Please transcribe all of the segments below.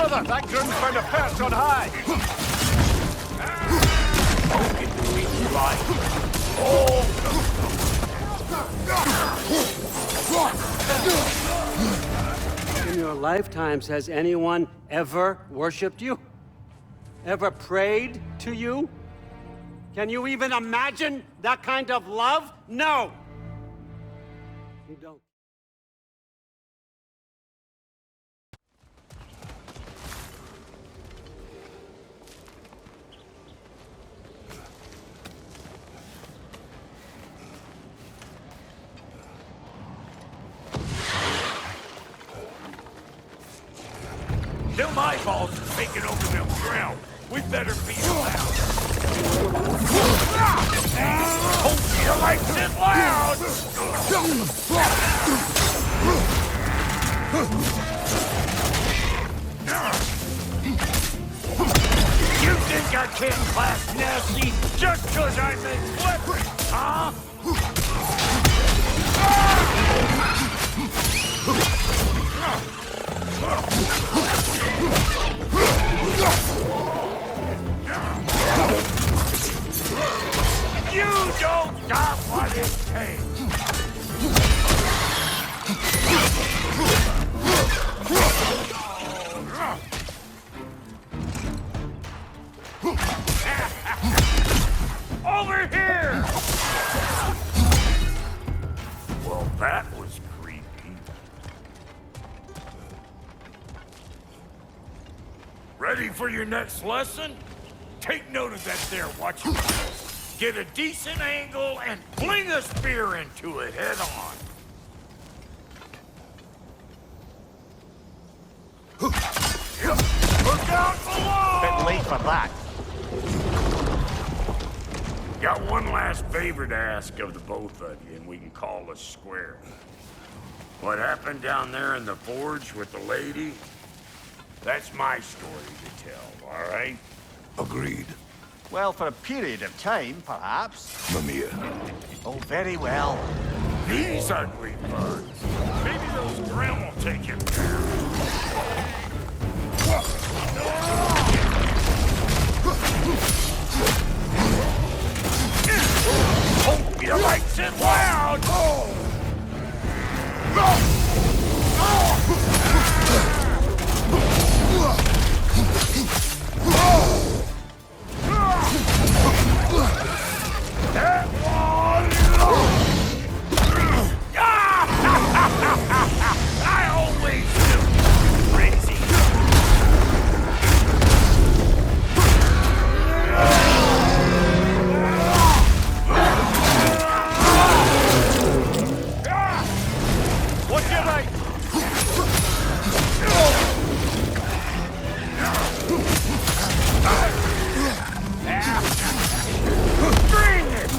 Brother, that groom's found a perch on high! Don't get to me right. Oh! In your lifetimes, has anyone ever worshipped you? Ever prayed to you? Can you even imagine that kind of love? No! You don't. Them eyeballs are taking over them ground. We better be loud. Hope you likes it loud! You think I can't class nasty just 'cause I make weapons, huh? You don't got what it takes! Over here! Well, that was creepy. Ready for your next lesson? Take note of that there, watch your mouth. Get a decent angle and fling a spear into it head on. Look out below! Bit late for that. Got one last favor to ask of the both of you, and we can call us square. What happened down there in the forge with the lady? That's my story to tell, all right? Agreed. Well, for a period of time, perhaps. Mimir. Oh, very well. These ugly bugs. Maybe those grim will take him down. Hope you likes it loud! That one! I always knew crazy. What's your right? Bring it!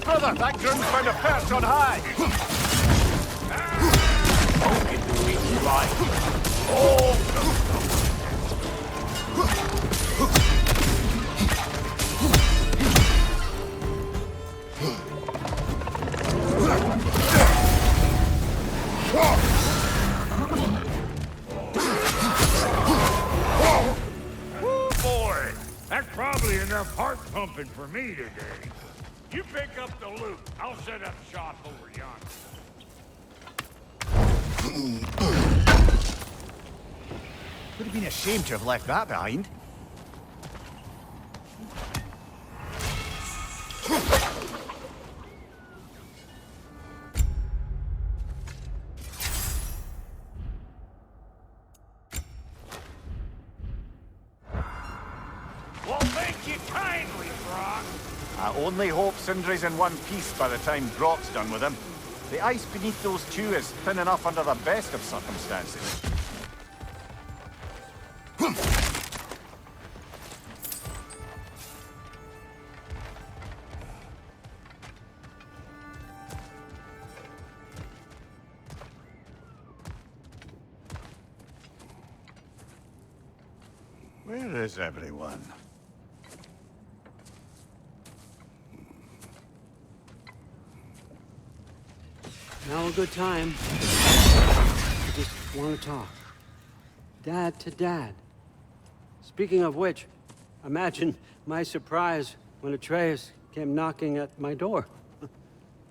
Brother, that groom's found a perch on high! Don't get to me right. Oh! Woo, boy! That's probably enough heart pumping for me today. You pick up the loot. I'll set up shop over yonder. Would have been a shame to have left that behind. Well, thank you kindly, Brok. I only hope Sindri's in one piece by the time Brok's done with him. The ice beneath those two is thin enough under the best of circumstances. Where is everyone? Now a good time. I just want to talk. Dad to dad. Speaking of which, imagine my surprise when Atreus came knocking at my door.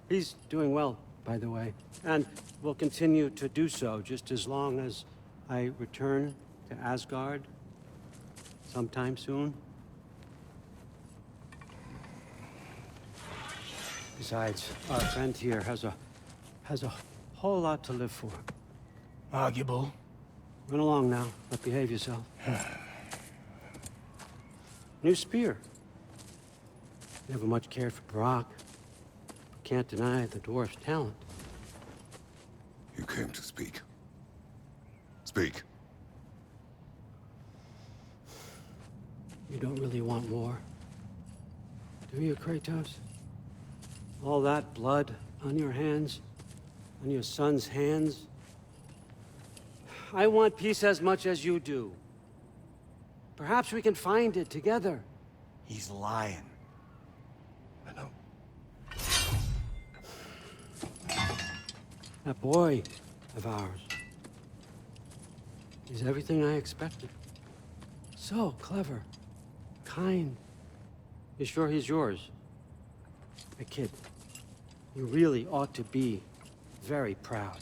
He's doing well, by the way, and will continue to do so just as long as I return to Asgard sometime soon. Besides, our friend here has a whole lot to live for. Arguable. Run along now, but behave yourself. New spear. Never much cared for Brok. Can't deny the dwarf's talent. You came to speak. Speak. You don't really want war, do you, Kratos? All that blood on your hands, on your son's hands. I want peace as much as you do. Perhaps we can find it together. He's lying. I know. That boy of ours. He's everything I expected. So clever, kind. You sure he's yours? A kid. You really ought to be very proud.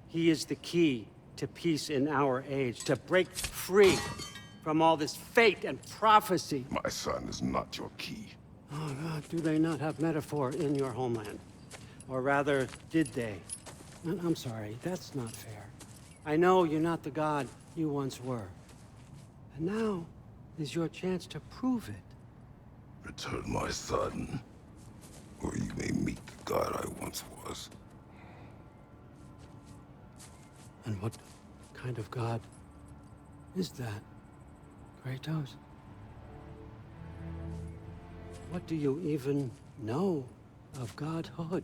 He is the key to peace in our age, to break free from all this fate and prophecy. My son is not your key. Oh God, do they not have metaphor in your homeland? Or rather, did they? I'm sorry, that's not fair. I know you're not the god you once were. And now is your chance to prove it. Return my son, or you may meet the god I once was. And what kind of god is that, Kratos? What do you even know of godhood?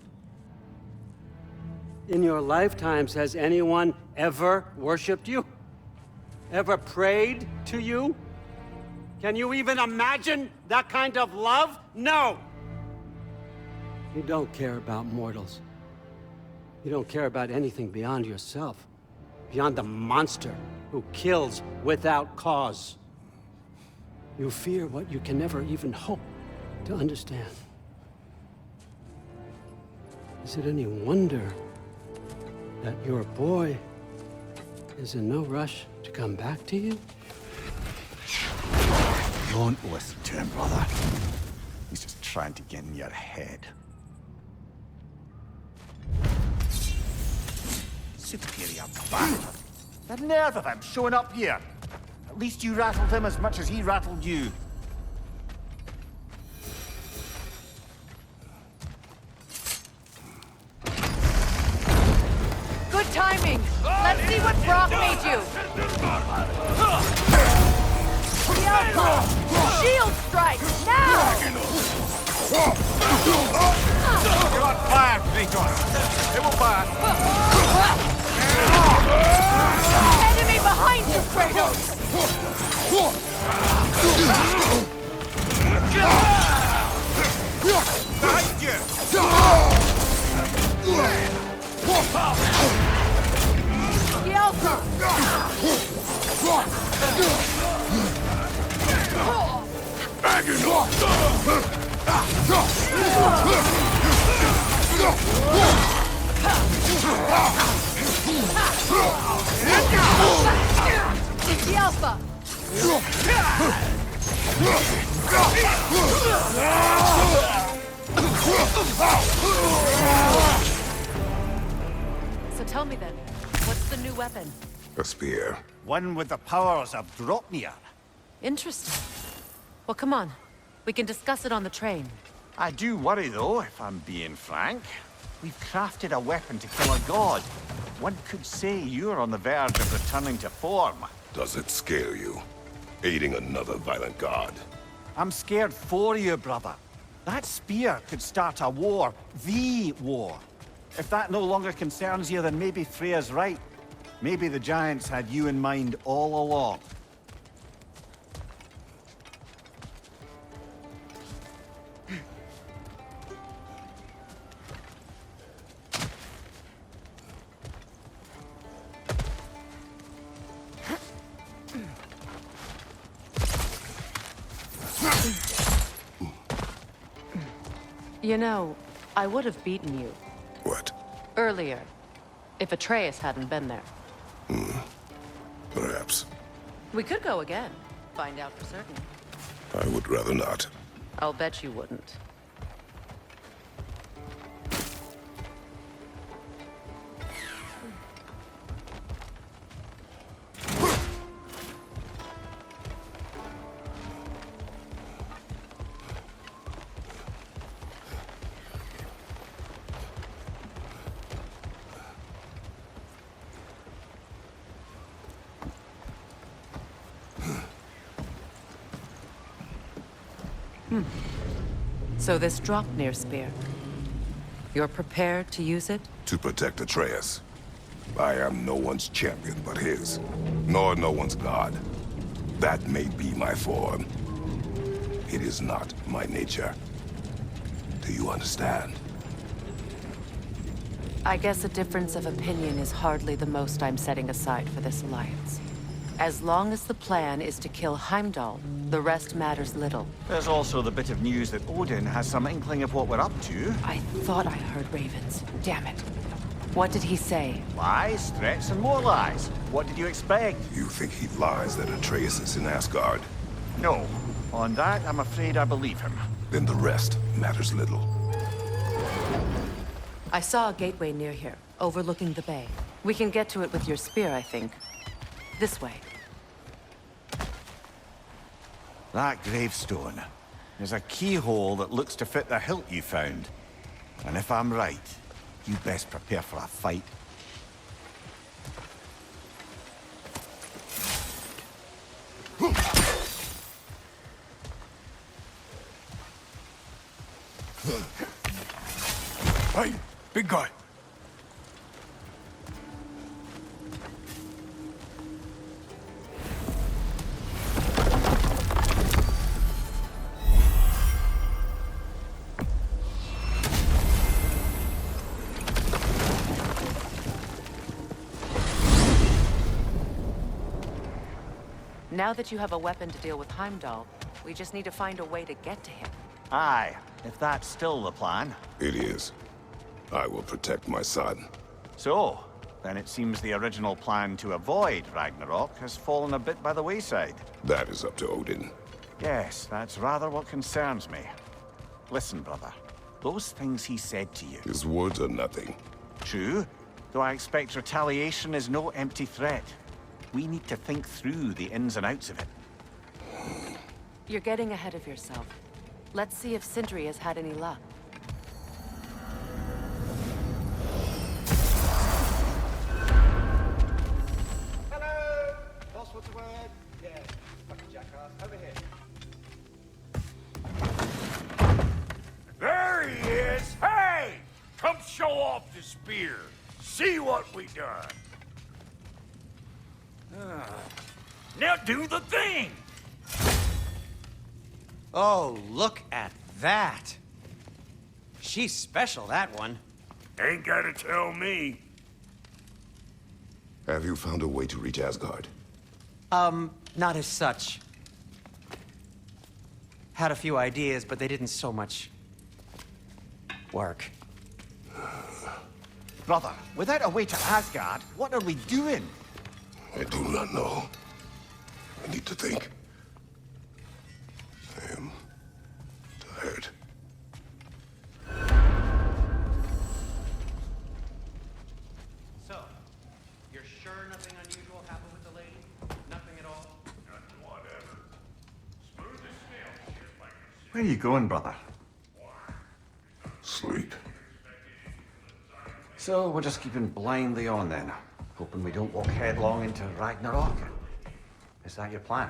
In your lifetimes, has anyone ever worshipped you? Ever prayed to you? Can you even imagine that kind of love? No! You don't care about mortals. You don't care about anything beyond yourself. Beyond the monster who kills without cause. You fear what you can never even hope to understand. Is it any wonder that your boy is in no rush to come back to you? Don't listen to him, brother. He's just trying to get in your head. Superior bastard. The nerve of him showing up here. At least you rattled him as much as he rattled you. Good timing. Let's see what Brok made you. Shield strike, now! You're on fire, Kratos. It will pass. Enemy behind you, Kratos! Behind you! Yelper! Yelpa! So tell me then, what's the new weapon? A spear. One with the powers of Draupnir. Interesting. Well, come on. We can discuss it on the train. I do worry, though, if I'm being frank. We've crafted a weapon to kill a god. One could say you're on the verge of returning to form. Does it scare you? Aiding another violent god? I'm scared for you, brother. That spear could start a war. The war. If that no longer concerns you, then maybe Freya's right. Maybe the Giants had you in mind all along. You know, I would have beaten you What? earlier if Atreus hadn't been there. Perhaps. We could go again, find out for certain. I would rather not. I'll bet you wouldn't. So this Draupnir spear, you're prepared to use it? To protect Atreus. I am no one's champion but his, nor no one's god. That may be my form. It is not my nature. Do you understand? I guess a difference of opinion is hardly the most I'm setting aside for this alliance. As long as the plan is to kill Heimdall, the rest matters little. There's also the bit of news that Odin has some inkling of what we're up to. I thought I heard ravens. Damn it. What did he say? Lies, threats, and more lies. What did you expect? You think he lies that Atreus is in Asgard? No. On that, I'm afraid I believe him. Then the rest matters little. I saw a gateway near here, overlooking the bay. We can get to it with your spear, I think. This way. That gravestone is a keyhole that looks to fit the hilt you found. And if I'm right, you best prepare for a fight. Hey, big guy. Now that you have a weapon to deal with Heimdall, we just need to find a way to get to him. Aye, if that's still the plan. It is. I will protect my son. So, then it seems the original plan to avoid Ragnarok has fallen a bit by the wayside. That is up to Odin. Yes, that's rather what concerns me. Listen, brother. Those things he said to you. His words are nothing. True, though I expect retaliation is no empty threat. We need to think through the ins and outs of it. You're getting ahead of yourself. Let's see if Sindri has had any luck. Hello! Boss, what's the word? Yeah, fucking jackass. Over here. There he is! Hey! Come show off the spear. See what we done. Now do the thing! Oh, look at that! She's special, that one. Ain't gotta tell me. Have you found a way to reach Asgard? Not as such. Had a few ideas, but they didn't so much work. Brother, without a way to Asgard, what are we doing? I do not know. I need to think. I am tired. So, you're sure nothing unusual happened with the lady? Nothing at all? Whatever. Smooth as snail. Where are you going, brother? Sleep. So, we're just keeping blindly on then, hoping we don't walk headlong into Ragnarok. Is that your plan?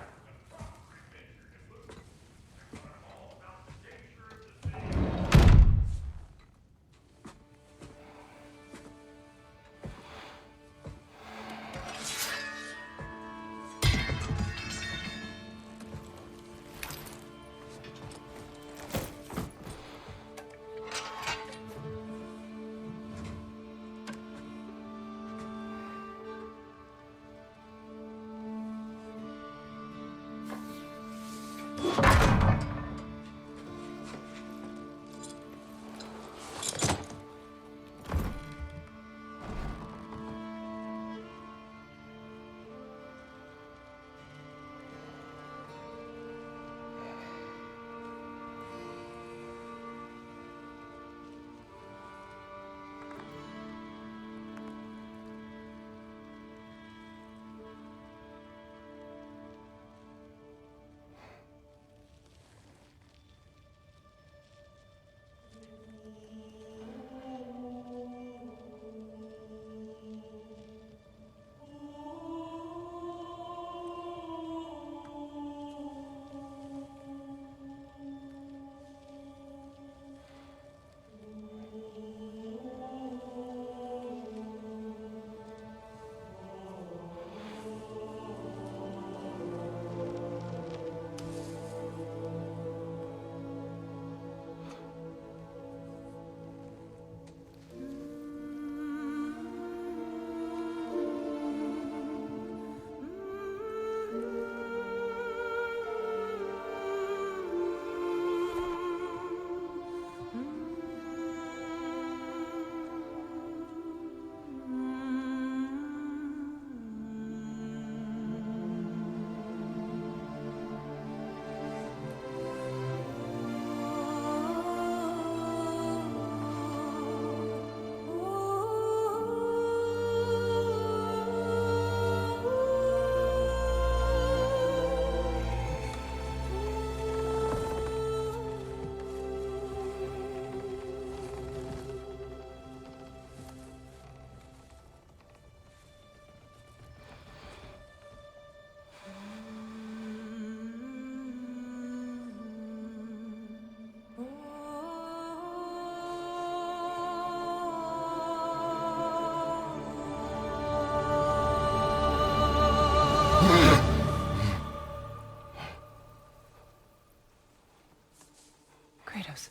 Kratos.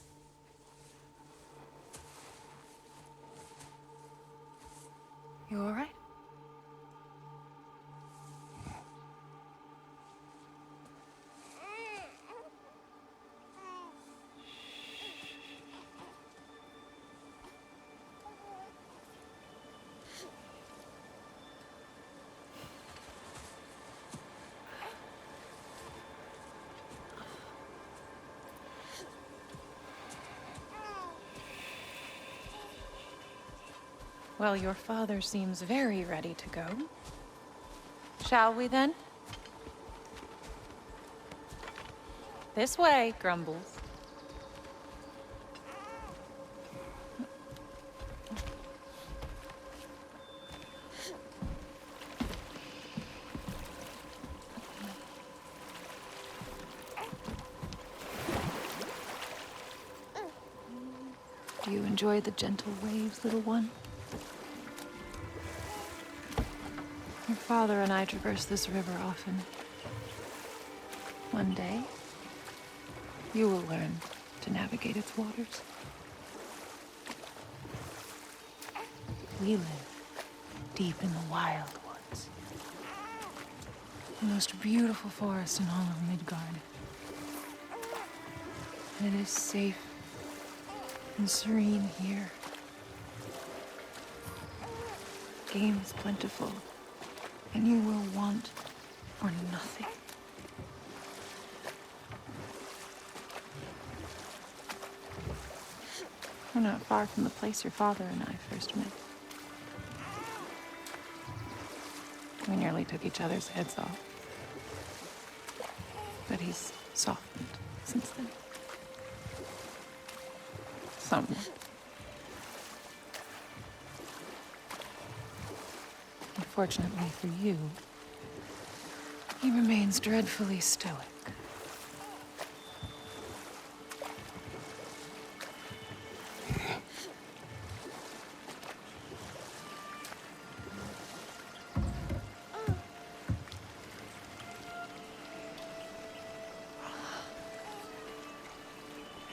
You all right? Well, your father seems very ready to go. Shall we then? This way, Grumbles. Do you enjoy the gentle waves, little one? Your father and I traverse this river often. One day, you will learn to navigate its waters. We live deep in the wild woods. The most beautiful forest in all of Midgard. And it is safe and serene here. Game is plentiful, and you will want for nothing. We're not far from the place your father and I first met. We nearly took each other's heads off. But he's softened since then. Somewhat. Unfortunately for you, he remains dreadfully stoic.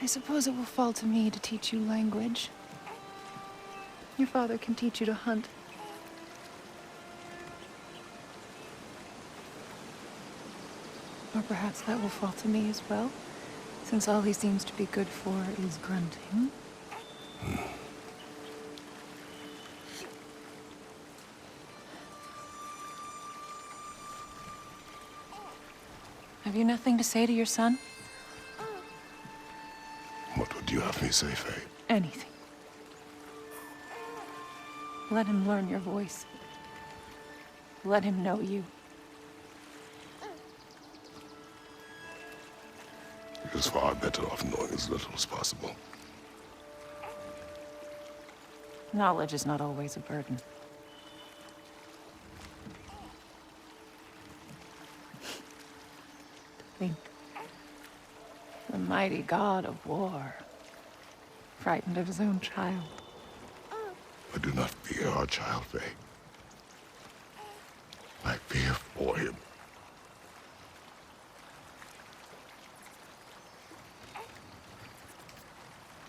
I suppose it will fall to me to teach you language. Your father can teach you to hunt. Or perhaps that will fall to me as well, since all he seems to be good for is grunting. Have you nothing to say to your son? What would you have me say, Faye? Anything. Let him learn your voice. Let him know you. He is far better off knowing as little as possible. Knowledge is not always a burden. Think. The mighty god of war, frightened of his own child. I do not fear our child, Faye. I fear for him.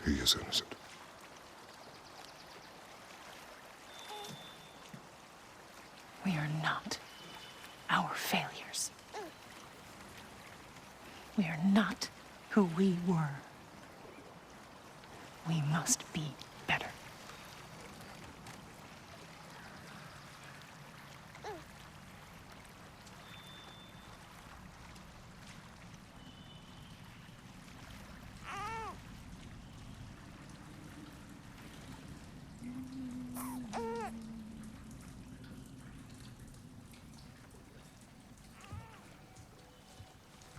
He is innocent. We are not our failures. We are not who we were. We must be better.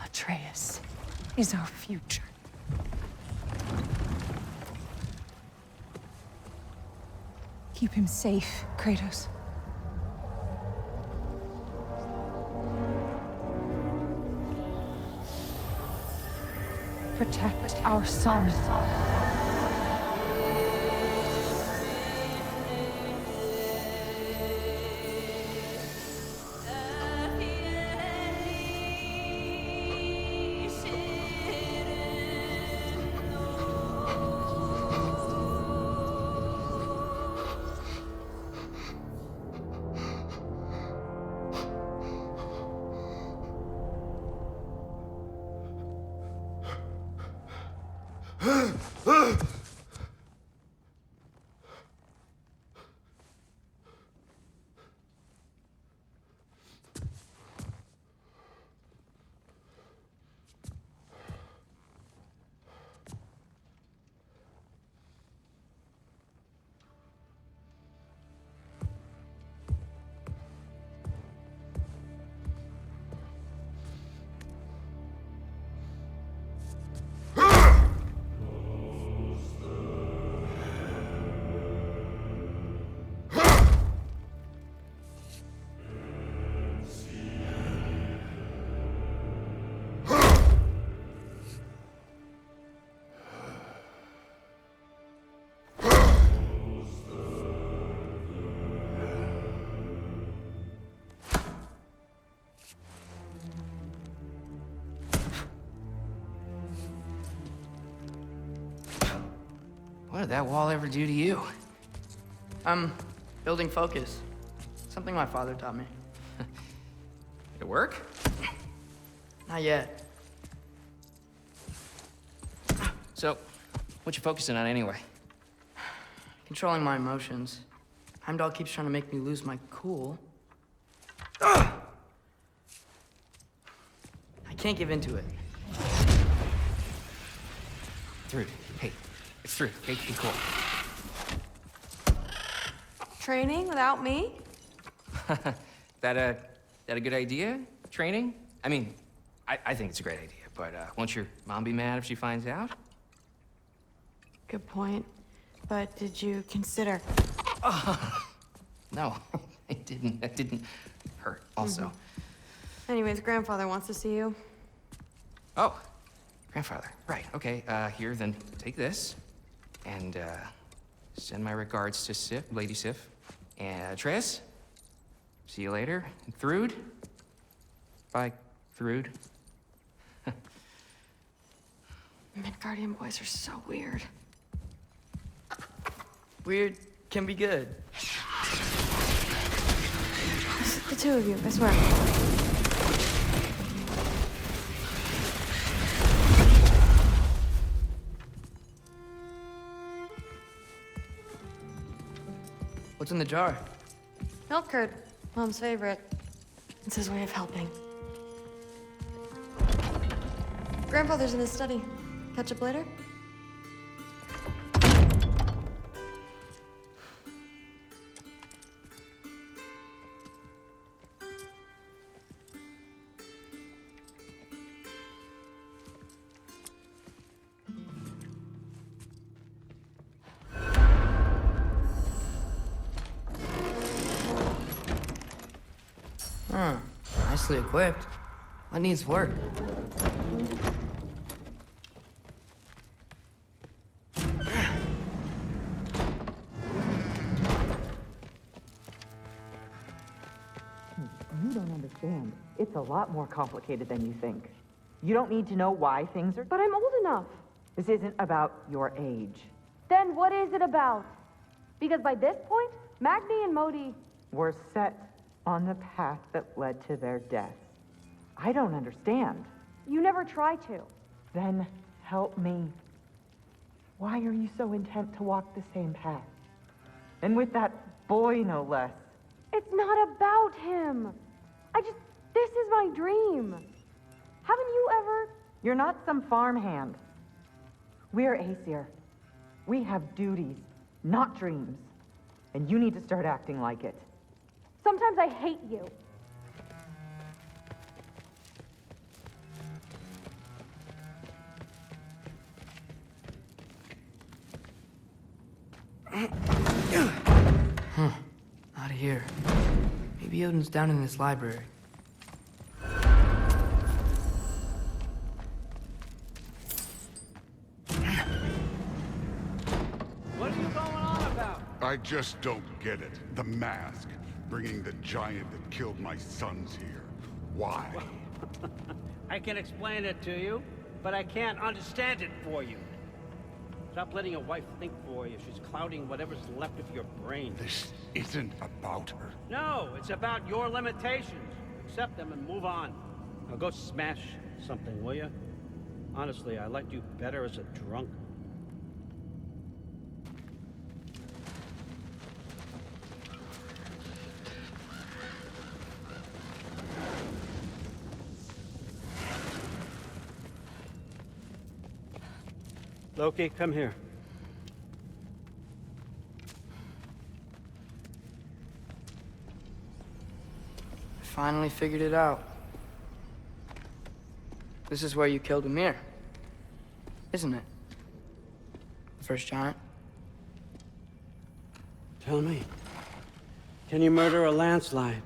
Atreus is our future. Keep him safe, Kratos. Protect our son. What did that wall ever do to you? Building focus. Something my father taught me. Did it work? Not yet. So, what you focusing on anyway? Controlling my emotions. Heimdall keeps trying to make me lose my cool. I can't give into it. Thrud, hey, it's Thrud. Hey, cool. Training without me? that a good idea? Training? I mean, I think it's a great idea, but won't your mom be mad if she finds out? Good point. But did you consider? No, I didn't. That didn't hurt, also. Anyways, grandfather wants to see you. Oh, grandfather. Right, okay. Here, then take this. And, send my regards to Sif, Lady Sif. And Atreus. See you later. And Thrud. Bye, Thrud. Midgardian boys are so weird. Weird can be good. It's the two of you, I swear. What's in the jar? Milk curd, Mom's favorite. It's his way of helping. Grandfather's in his study. Catch up later? Nicely equipped. What needs work? You don't understand. It's a lot more complicated than you think. You don't need to know why things are... But I'm old enough. This isn't about your age. Then what is it about? Because by this point, Magni and Modi... We're set on the path that led to their deaths. I don't understand. You never try to. Then help me. Why are you so intent to walk the same path? And with that boy, no less. It's not about him. This is my dream. Haven't you ever? You're not some farmhand. We're Aesir. We have duties, not dreams. And you need to start acting like it. Sometimes I hate you. Not here. Maybe Odin's down in this library. What are you going on about? I just don't get it. The mask. Bringing the giant that killed my sons here. Why? I can explain it to you, but I can't understand it for you. Stop letting your wife think for you. She's clouding whatever's left of your brain. This isn't about her. No, it's about your limitations. Accept them and move on. Now go smash something, will you? Honestly, I liked you better as a drunk. Loki, come here. I finally figured it out. This is where you killed Mimir, isn't it? The first giant? Tell me, can you murder a landslide?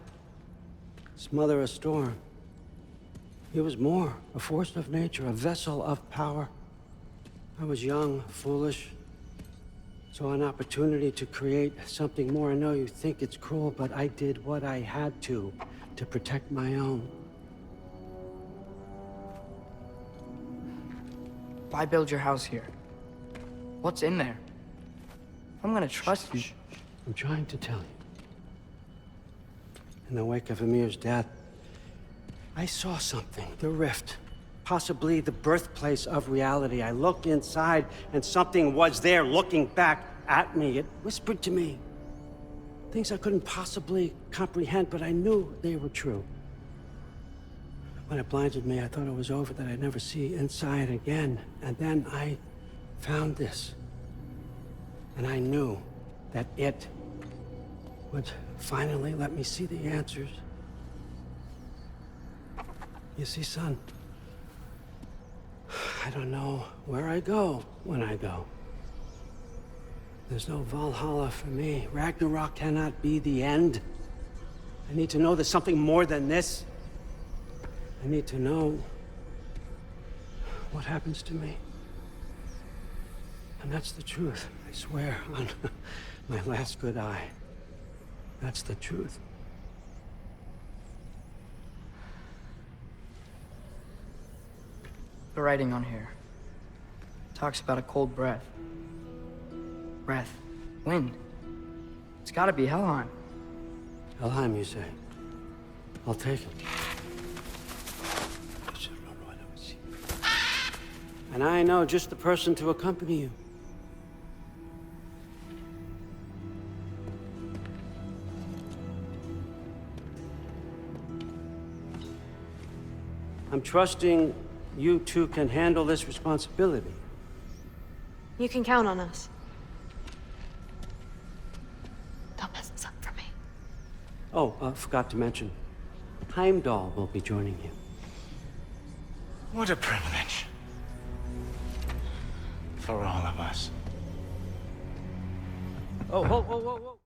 Smother a storm? He was more, a force of nature, a vessel of power. I was young, foolish, saw an opportunity to create something more. I know you think it's cruel, but I did what I had to protect my own. Why build your house here? What's in there? I'm gonna trust you. I'm trying to tell you. In the wake of Mimir's death, I saw something, the rift. Possibly the birthplace of reality. I looked inside, and something was there looking back at me. It whispered to me things I couldn't possibly comprehend, but I knew they were true. When it blinded me, I thought it was over, that I'd never see inside again. And then I found this. And I knew that it would finally let me see the answers. You see, son, I don't know where I go when I go. There's no Valhalla for me. Ragnarok cannot be the end. I need to know there's something more than this. I need to know what happens to me. And that's the truth, I swear, on my last good eye. That's the truth. The writing on here talks about a cold breath. Breath. Wind. It's gotta be Helheim. Helheim, you say? I'll take it. And I know just the person to accompany you. I'm trusting you two can handle this responsibility. You can count on us. Don't mess this up for me. Oh, forgot to mention, Heimdall will be joining you. What a privilege. For all of us. Oh, whoa, whoa, whoa, whoa.